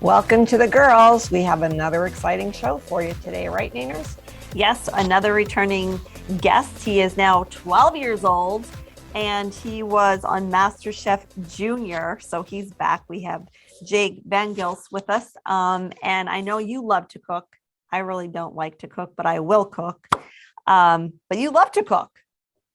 Welcome to the girls. We have another exciting show for you today, right, Naners? Yes, another returning guest. He is now 12 years old and he was on MasterChef Junior. So he's back. We have Jake Van Gilst with us. And I know you love to cook. I really don't like to cook, but I will cook. But you love to cook.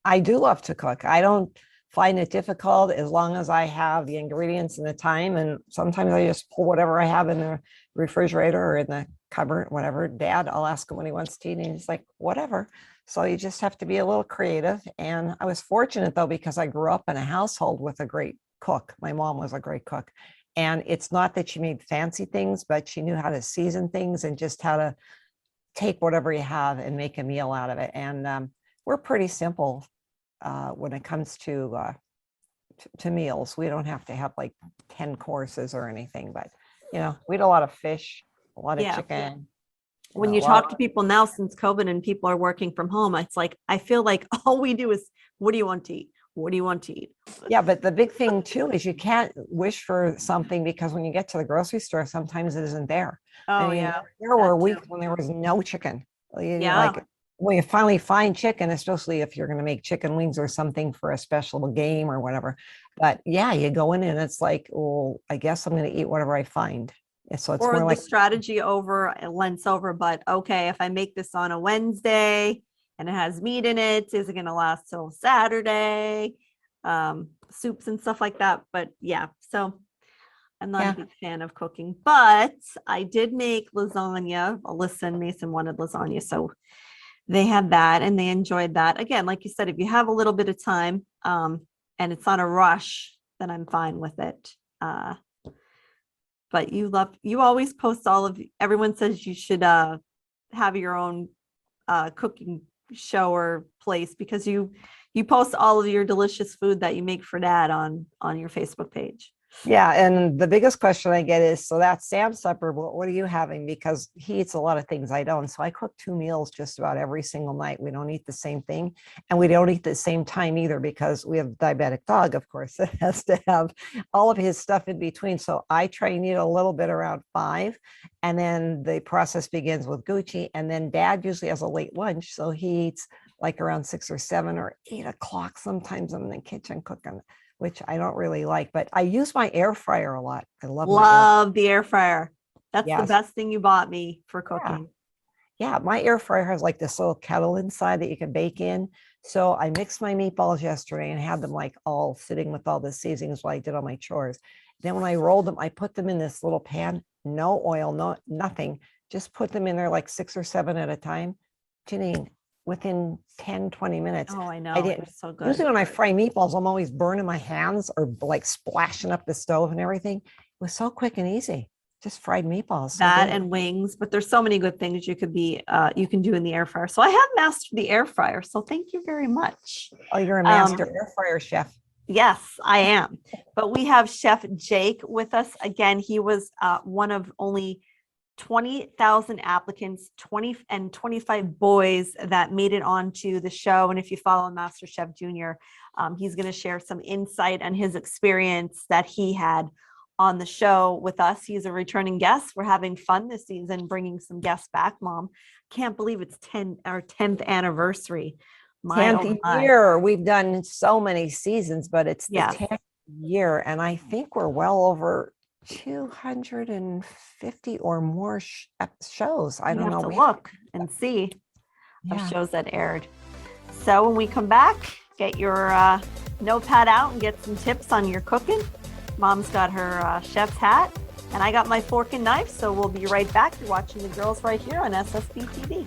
I do love to cook. I don't find it difficult as long as I have the ingredients and the time. And sometimes I just pull whatever I have in the refrigerator or in the cupboard, whatever. Dad, I'll ask him when he wants to eat, and he's like, whatever. So you just have to be a little creative. And I was fortunate though, because I grew up in a household with a great cook. My mom was a great cook. And it's not that she made fancy things, but she knew how to season things and just how to take whatever you have and make a meal out of it. And we're pretty simple when it comes to meals. We don't have to have like 10 courses or anything, but we eat a lot of fish, a lot of chicken. When you talk to people now since COVID and people are working from home, it's like, I feel like all we do is, what do you want to eat? What do you want to eat? Yeah, but the big thing too is you can't wish for something, because when you get to the grocery store, sometimes it isn't there. Oh, yeah. There were weeks when there was no chicken. Yeah. Like when you finally find chicken, especially if you're going to make chicken wings or something for a special game or whatever. But yeah, you go in and it's like, well, I guess I'm going to eat whatever I find. So it's or more the like strategy lends over, but okay, if I make this on a Wednesday and it has meat in it, is it going to last till Saturday? Soups and stuff like that. But yeah, so I'm not a big fan of cooking, but I did make lasagna. Alyssa and Mason wanted lasagna, so they had that and they enjoyed that. Again, like you said, if you have a little bit of time and it's not a rush, then I'm fine with it. But you always post everyone says you should have your own cooking show or place, because you post all of your delicious food that you make for Dad on your Facebook page. Yeah. And the biggest question I get is, so that's Sam's supper, what are you having? Because he eats a lot of things I don't. So I cook 2 meals just about every single night. We don't eat the same thing, and we don't eat the same time either, because we have a diabetic dog, of course, that has to have all of his stuff in between. So I try and eat a little bit around 5, and then the process begins with Gucci. And then Dad usually has a late lunch. So he eats like around 6 or 7 or 8 o'clock. Sometimes I'm in the kitchen cooking, which I don't really like, but I use my air fryer a lot. I love the air fryer. That's the best thing you bought me for cooking. Yeah, my air fryer has like this little kettle inside that you can bake in. So I mixed my meatballs yesterday and had them like all sitting with all the seasonings while I did all my chores. Then when I rolled them, I put them in this little pan, no oil, nothing. Just put them in there like 6 or 7 at a time. Janine, within 10, 20 minutes. Oh, I know. I didn't. So good. Usually when I fry meatballs, I'm always burning my hands or like splashing up the stove and everything. It was so quick and easy. Just fried meatballs. That and wings, but there's so many good things you can do in the air fryer. So I have mastered the air fryer. So thank you very much. Oh, you're a master air fryer chef. Yes, I am. But we have Chef Jake with us. Again, he was one of only 20,000 applicants, 25 boys that made it onto the show. And if you follow MasterChef Junior, he's going to share some insight and his experience that he had on the show with us. He's a returning guest. We're having fun this season, bringing some guests back, Mom. Can't believe it's our 10th anniversary. 10th year. We've done so many seasons, but it's the 10th year. And I think we're well over 250 or more shows. I don't know. To look and see of shows that aired. So when we come back, get your notepad out and get some tips on your cooking. Mom's got her chef's hat, and I got my fork and knife. So we'll be right back. You're watching the girls right here on SSB TV.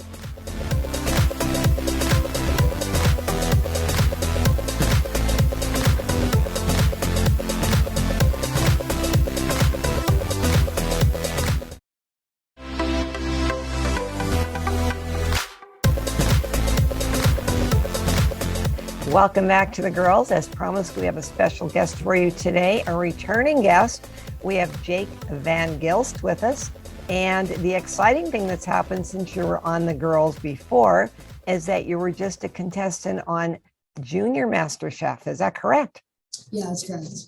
Welcome back to the girls. As promised, we have a special guest for you today, a returning guest. We have Jake Van Gilst with us. And the exciting thing that's happened since you were on the girls before is that you were just a contestant on Junior Master Chef. Is that correct? Yeah, that's correct.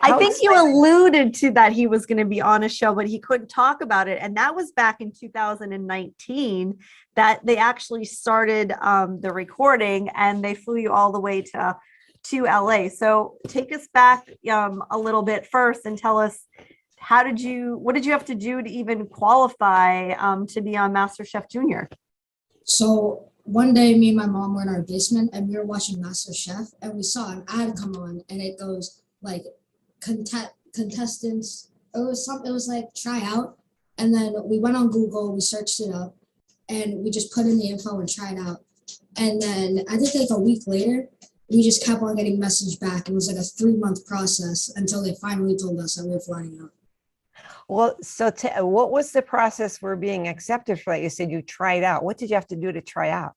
I think you alluded to that he was going to be on a show, but he couldn't talk about it. And that was back in 2019 that they actually started the recording, and they flew you all the way to LA. So take us back a little bit first and tell us, what did you have to do to even qualify to be on MasterChef Junior? So one day, me and my mom were in our basement and we were watching MasterChef, and we saw an ad come on, and it goes like contestants. It was like try out, and then we went on Google, we searched it up, and we just put in the info and tried out. And then I think like a week later, we just kept on getting messaged back. It was like a 3-month process until they finally told us that we were flying out. Well, so what was the process for being accepted for that? You said you tried out. What did you have to do to try out?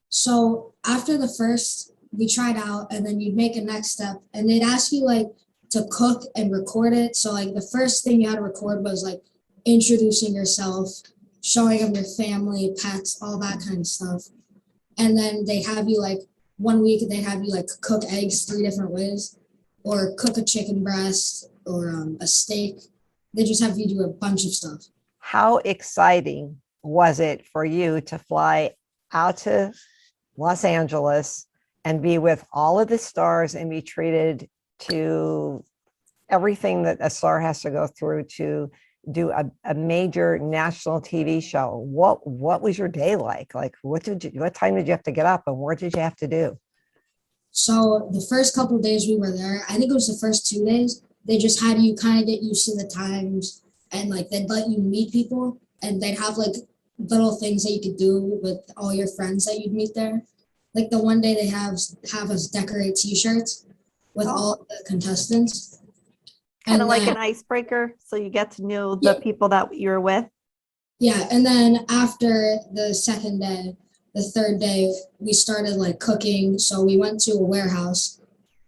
So after the first, we tried out, and then you'd make a next step, and they'd ask you like to cook and record it. So like the first thing you had to record was like introducing yourself, showing them your family, pets, all that kind of stuff. And then they have you like 1 week, they have you like cook eggs 3 different ways, or cook a chicken breast, or a steak. They just have you do a bunch of stuff. How exciting was it for you to fly out to Los Angeles and be with all of the stars and be treated to everything that a star has to go through to do a major national TV show? What was your day like? Like, what time did you have to get up, and what did you have to do? So the first couple of days we were there, I think it was the first 2 days, they just had you kind of get used to the times, and like they'd let you meet people, and they'd have like little things that you could do with all your friends that you'd meet there. Like the one day they have us decorate t-shirts with all the contestants. Kind of like an icebreaker, so you get to know the people that you're with. Yeah, and then after the second day, the third day, we started like cooking. So we went to a warehouse,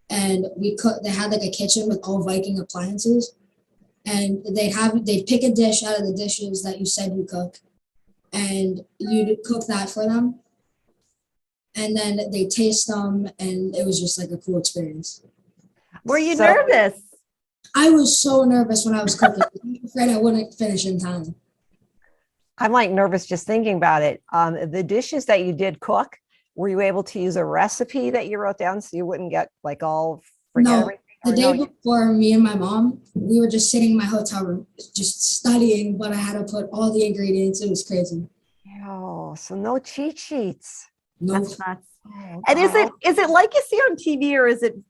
and we cooked. They had like a kitchen with all Viking appliances, and they'd pick a dish out of the dishes that you said you cook, and you'd cook that for them, and then they taste them, and it was just like a cool experience. Were you nervous? I was so nervous when I was cooking. I'm afraid I wouldn't finish in time. I'm like nervous just thinking about it. The dishes that you did cook, were you able to use a recipe that you wrote down so you wouldn't get like all forget No, everything? the day before, me and my mom, we were just sitting in my hotel room, just studying, but I had to put all the ingredients. It was crazy. Oh, so no cheat sheets. No, That's nuts. Oh, And is God. it like you see on TV, or is it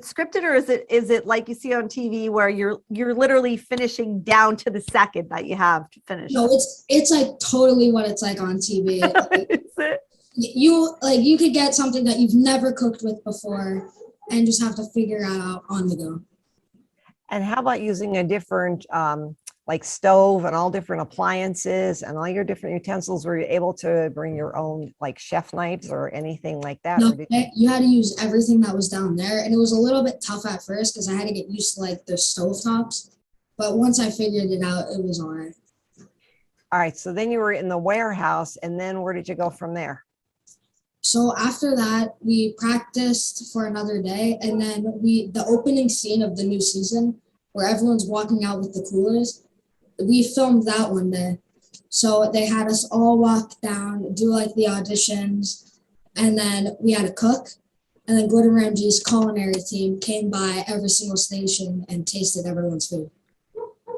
scripted, or is it like you see on TV where you're literally finishing down to the second that you have to finish? no, it's like totally what it's like on TV. Like, Is it? you could get something that you've never cooked with before, and just have to figure it out on the go. And how about using a different like stove and all different appliances and all your different utensils? Were you able to bring your own like chef knives or anything like that? No, you had to use everything that was down there, and it was a little bit tough at first because I had to get used to like the stove tops. But once I figured it out, it was all right. All right. So then you were in the warehouse, and then where did you go from there? So after that, we practiced for another day, and then the opening scene of the new season where everyone's walking out with the coolers, we filmed that one day. So they had us all walk down, do like the auditions, and then we had to cook. And then Gordon Ramsay's culinary team came by every single station and tasted everyone's food.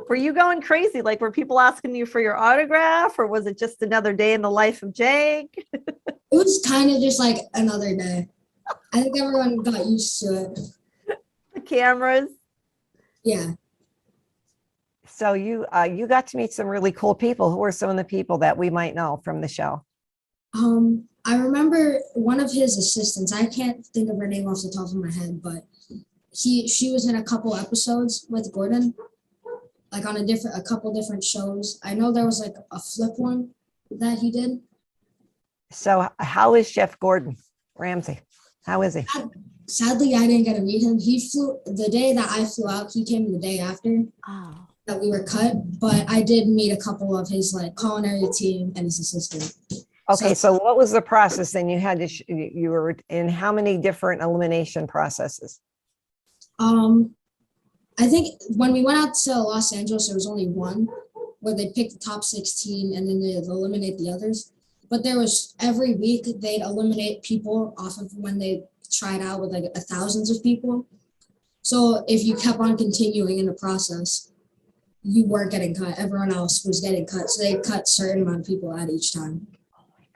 Were you going crazy? Like, were people asking you for your autograph, or was it just another day in the life of Jake? It was kind of just like another day. I think everyone got used to it. The cameras. Yeah. So you got to meet some really cool people. Who are some of the people that we might know from the show? I remember one of his assistants. I can't think of her name off the top of my head, but she was in a couple episodes with Gordon, like on a couple different shows. I know there was like a flip one that he did. So how is Chef Gordon Ramsay? How is he? Sadly, I didn't get to meet him. He flew the day that I flew out. He came the day after. Oh. that we were cut, but I did meet a couple of his like culinary team and his assistant. Okay, so what was the process then? You had to, you were in how many different elimination processes? I think when we went out to Los Angeles, there was only one where they picked the top 16 and then they'd eliminate the others. But there was every week they'd eliminate people off of when they tried out with like thousands of people. So if you kept on continuing in the process, you weren't getting cut. Everyone else was getting cut. So they cut certain amount of people out each time.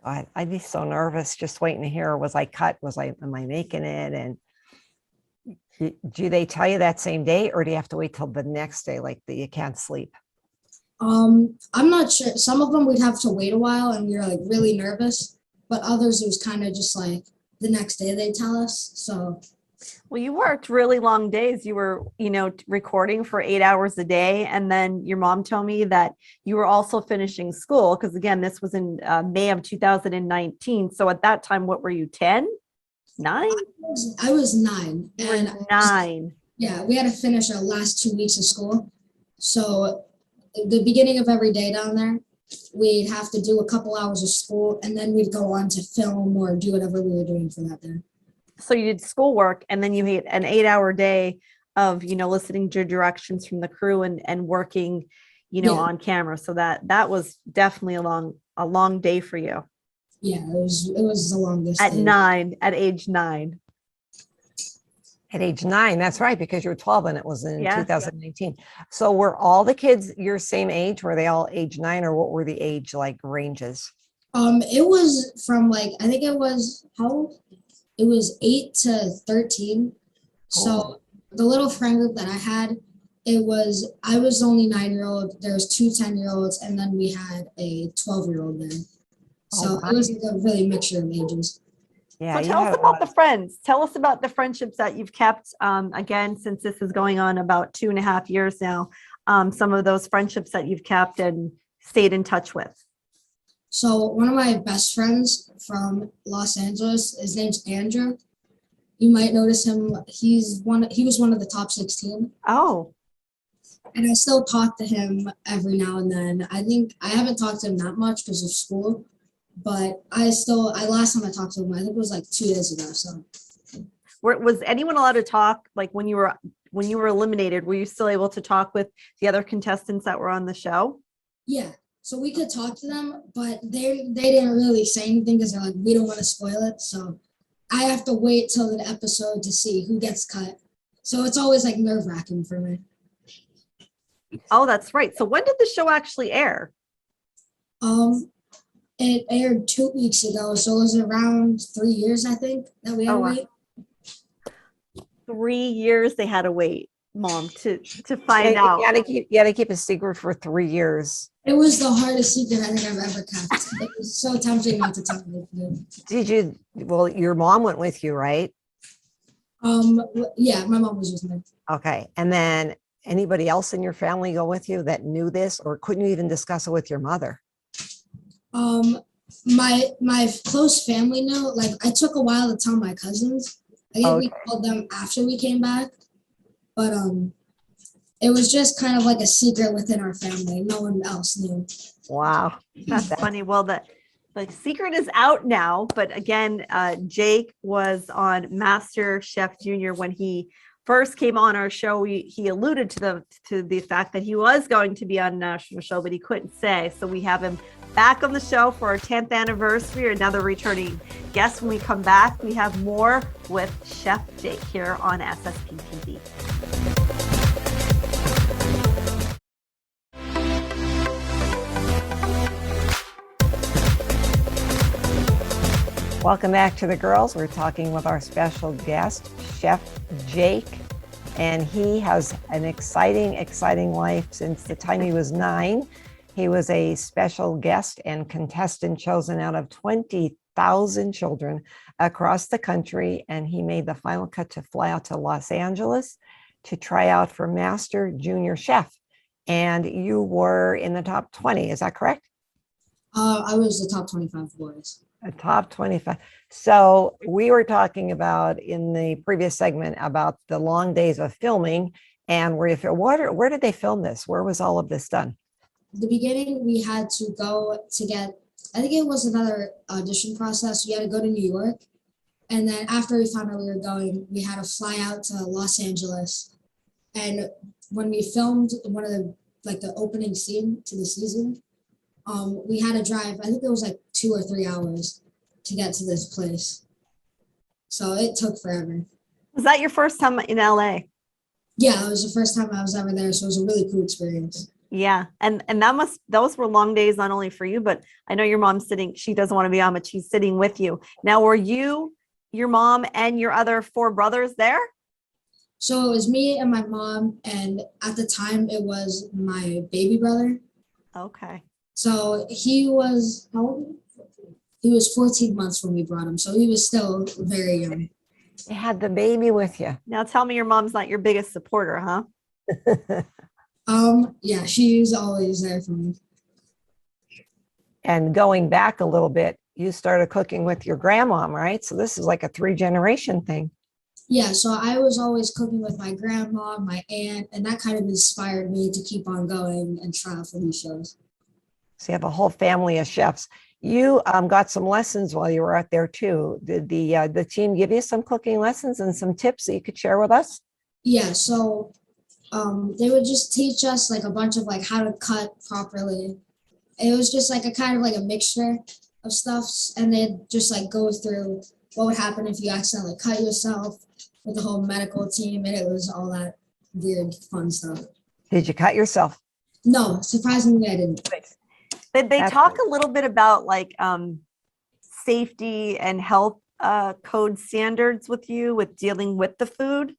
God, I'd be so nervous just waiting to hear, was I cut? Am I making it? And do they tell you that same day or do you have to wait till the next day? Like that you can't sleep? I'm not sure. Some of them we'd have to wait a while and we were like really nervous, but others it was kind of just like the next day they tell us. So Well, you worked really long days. You were, recording for 8 hours a day. And then your mom told me that you were also finishing school. Because again, this was in May of 2019. So at that time, what were you, 10, 9? I was 9. You were And 9. yeah, we had to finish our last 2 weeks of school. So the beginning of every day down there, we'd have to do a couple hours of school and then we'd go on to film or do whatever we were doing for that day. So you did schoolwork and then you had an 8-hour day of, listening to directions from the crew and working, Yeah. on camera. So that was definitely a long day for you. Yeah, it was the longest At day. age 9. At age 9, that's right, because you were 12 and it was in Yeah. 2019. So were all the kids your same age? Were they all age 9 or what were the age like ranges? It was from like I think it was how old? It was 8 to 13. So the little friend group that I had, I was the only 9-year-old. There was 2 10-year-olds, and then we had a 12-year-old there. So it was like a really mixture of ages. Yeah. So you tell had us a about lot the friends. Tell us about the friendships that you've kept. Again, since this is going on about 2.5 years now, some of those friendships that you've kept and stayed in touch with. So one of my best friends from Los Angeles, his name's Andrew. You might notice him. He was one of the top 16. Oh, And I still talk to him every now and then. I think I haven't talked to him that much because of school, but last time I talked to him, I think it was like 2 days ago. So was anyone allowed to talk? Like when you were eliminated, were you still able to talk with the other contestants that were on the show? yeah, so we could talk to them, but they didn't really say anything because they're like, we don't want to spoil it. So I have to wait till the episode to see who gets cut. So it's always like nerve-wracking for me. Oh, that's right. So when did the show actually air? It aired 2 weeks ago, so it was around 3 years, I think, that we had to wow. wait. 3 years they had to wait, Mom, to find out. You had to keep a secret for 3 years. It was the hardest secret I think I've ever kept. It was so tempting not to tell you. Well, your mom went with you, right? Yeah, my mom was with me. Okay. And then anybody else in your family go with you that knew this, or couldn't you even discuss it with your mother? My close family knew. Like, I took a while to tell my cousins. I think we Okay. told them after we came back, but it was just kind of like a secret within our family. No one else knew. Wow. That's funny. Well, the secret is out now, but again, Jake was on Master Chef Junior when he first came on our show. He alluded to the fact that he was going to be on a national show, but he couldn't say. So we have him back on the show for our 10th anniversary, another returning guest. When we come back, we have more with Chef Jake here on SSP TV. Welcome back to the girls. We're talking with our special guest, Chef Jake, and he has an exciting life. Since the time he was 9, he was a special guest and contestant chosen out of 20,000 children across the country, and he made the final cut to fly out to Los Angeles to try out for Master Junior Chef. And you were in the top 20, is that correct? I was the top 25 boys. A top 25. So we were talking about in the previous segment about the long days of filming And where did they film this? Where was all of this done? The beginning, we had to go to get, I think it was another audition process. We had to go to New York. And then after we found out we were going, we had to fly out to Los Angeles. And when we filmed one of the opening scene to the season, we had to drive, I think it was like 2 or 3 hours to get to this place. So it took forever. Was that your first time in LA? Yeah, it was the first time I was ever there. So it was a really cool experience. Yeah. And those were long days, not only for you, but I know your mom's sitting, she doesn't want to be on, but she's sitting with you. Now, were you, your mom, and your other 4 brothers there? So it was me and my mom. And at the time, it was my baby brother. Okay. So he was, how old? He was 14 months when we brought him. So he was still very young. You had the baby with you. Now tell me your mom's not your biggest supporter, huh? Yeah, she's always there for me. And going back a little bit, you started cooking with your grandmom, right? So this is like a 3-generation thing. Yeah, so I was always cooking with my grandma, my aunt, and that kind of inspired me to keep on going and try out for these shows. So you have a whole family of chefs. You got some lessons while you were out there too. Did the team give you some cooking lessons and some tips that you could share with us? Yeah, so they would just teach us like a bunch of like how to cut properly. It was just like a kind of like a mixture of stuff, and they'd just like go through what would happen if you accidentally cut yourself with the whole medical team, and it was all that weird fun stuff. Did you cut yourself? No, surprisingly, I didn't. Did they That's talk good. a little bit about like safety and health code standards with you with dealing with the food?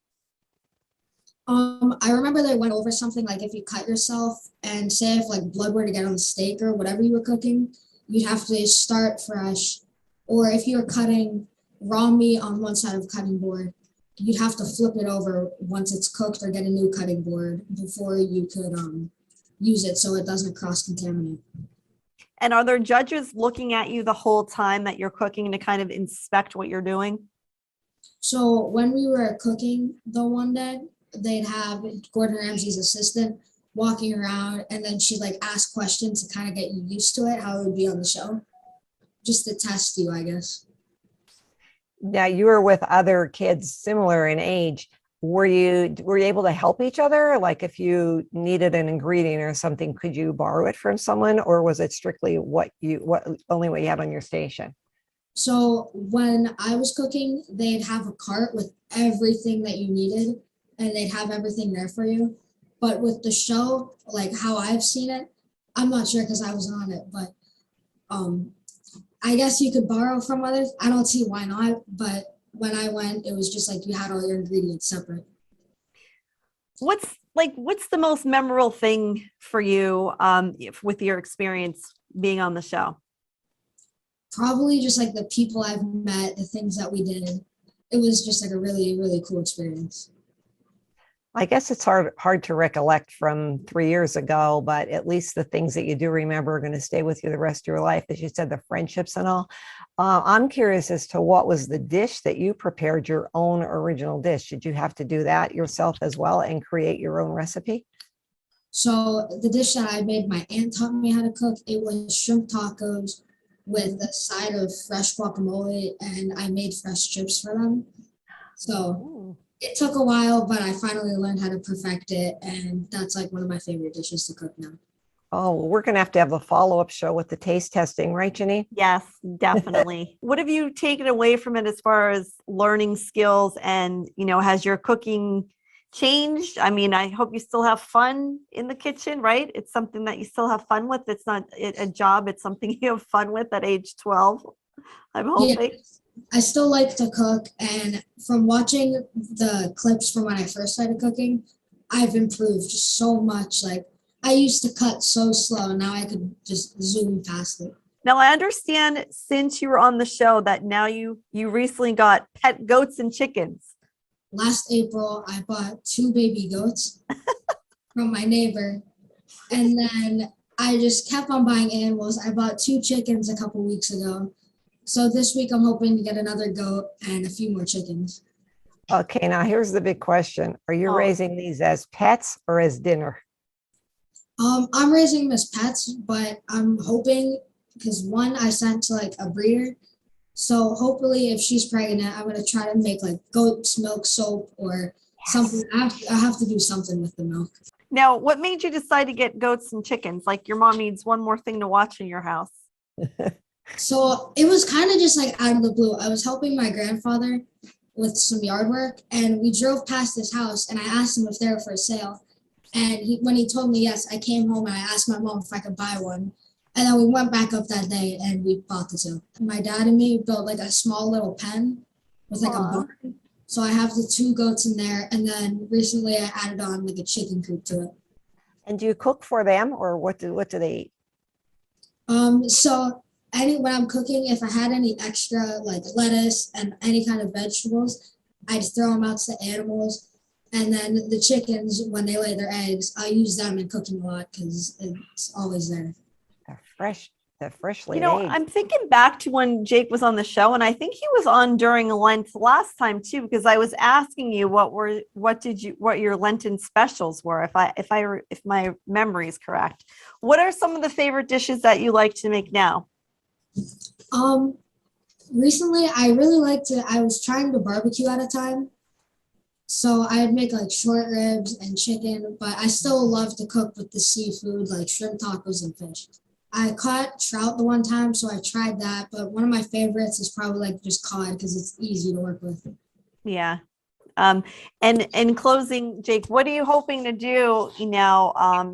I remember they went over something like if you cut yourself and say if like blood were to get on the steak or whatever you were cooking, you'd have to start fresh. Or if you were cutting raw meat on one side of the cutting board, you'd have to flip it over once it's cooked or get a new cutting board before you could use it so it doesn't cross-contaminate. And are there judges looking at you the whole time that you're cooking to kind of inspect what you're doing? So when we were cooking the one day, they'd have Gordon Ramsay's assistant walking around, and then she'd like ask questions to kind of get you used to it, how it would be on the show, just to test you, I guess. Now you were with other kids similar in age. Were you able to help each other? Like if you needed an ingredient or something, could you borrow it from someone, or was it strictly only what you had on your station? So when I was cooking, they'd have a cart with everything that you needed, and they'd have everything there for you. But with the show, like how I've seen it, I'm not sure because I wasn't on it, but I guess you could borrow from others. I don't see why not, but when I went, it was just like you had all your ingredients separate. What's the most memorable thing for you with your experience being on the show? Probably just like the people I've met, the things that we did. It was just like a really, really cool experience. I guess it's hard to recollect from 3 years ago, but at least the things that you do remember are going to stay with you the rest of your life. As you said, the friendships and all. I'm curious as to what was the dish that you prepared, your own original dish. Did you have to do that yourself as well and create your own recipe? So the dish that I made, my aunt taught me how to cook. It was shrimp tacos with a side of fresh guacamole, and I made fresh chips for them. So Ooh. it took a while, but I finally learned how to perfect it, and that's like one of my favorite dishes to cook now. Oh, well, we're going to have a follow-up show with the taste testing, right, Janine? Yes, definitely. What have you taken away from it as far as learning skills, and, has your cooking changed? I mean, I hope you still have fun in the kitchen, right? It's something that you still have fun with. It's not a job. It's something you have fun with at age 12, I'm hoping. Yeah, I still like to cook, and from watching the clips from when I first started cooking, I've improved so much. Like I used to cut so slow, now I could just zoom past it. Now, I understand since you were on the show that now you recently got pet goats and chickens. Last April, I bought 2 baby goats from my neighbor, and then I just kept on buying animals. I bought 2 chickens a couple weeks ago. So this week I'm hoping to get another goat and a few more chickens. Okay, now here's the big question. Are you Oh. raising these as pets or as dinner? I'm raising them as pets, but I'm hoping because one I sent to like a breeder. So hopefully if she's pregnant, I'm gonna try to make like goat's milk soap or something. I have to do something with the milk. Now, what made you decide to get goats and chickens? Like your mom needs one more thing to watch in your house. So it was kind of just like out of the blue. I was helping my grandfather with some yard work, and we drove past this house, and I asked him if they were for sale. And when he told me yes, I came home and I asked my mom if I could buy one. And then we went back up that day and we bought the two. My dad and me built like a small little pen with like Aw. a barn. So I have the two goats in there, and then recently I added on like a chicken coop to it. And do you cook for them or what do they eat? So when I'm cooking, if I had any extra like lettuce and any kind of vegetables, I'd throw them out to the animals. And then the chickens, when they lay their eggs, I use them in cooking a lot because it's always there. They're freshly You know, laid. I'm thinking back to when Jake was on the show, and I think he was on during Lent last time too, because I was asking you what your Lenten specials were, if my memory is correct. What are some of the favorite dishes that you like to make now? Recently I was trying to barbecue at a time. So I'd make like short ribs and chicken, but I still love to cook with the seafood, like shrimp tacos and fish. I caught trout the one time, so I tried that. But one of my favorites is probably like just cod because it's easy to work with. Yeah. And in closing, Jake, what are you hoping to do now?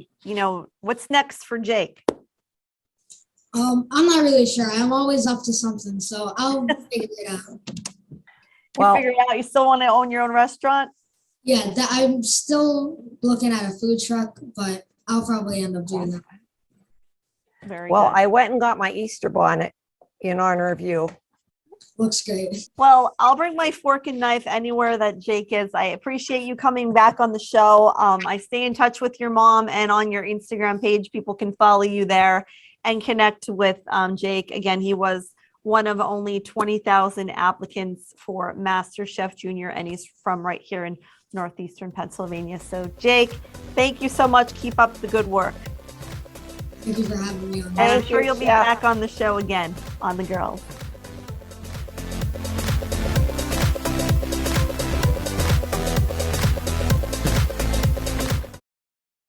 What's next for Jake? I'm not really sure. I'm always up to something, so I'll figure it out. Well, You figure it out. You still want to own your own restaurant? Yeah, I'm still looking at a food truck, but I'll probably end up doing that. Very well, good. I went and got my Easter bonnet in honor of you. Looks great. Well, I'll bring my fork and knife anywhere that Jake is. I appreciate you coming back on the show. I stay in touch with your mom, and on your Instagram page, people can follow you there and connect with Jake. Again, he was one of only 20,000 applicants for Master Chef Junior, and he's from right here in Northeastern Pennsylvania. So Jake, thank you so much. Keep up the good work. Thank you for having me on. And I'm Thank sure you, you'll be Chef. back on the show again on The Girls.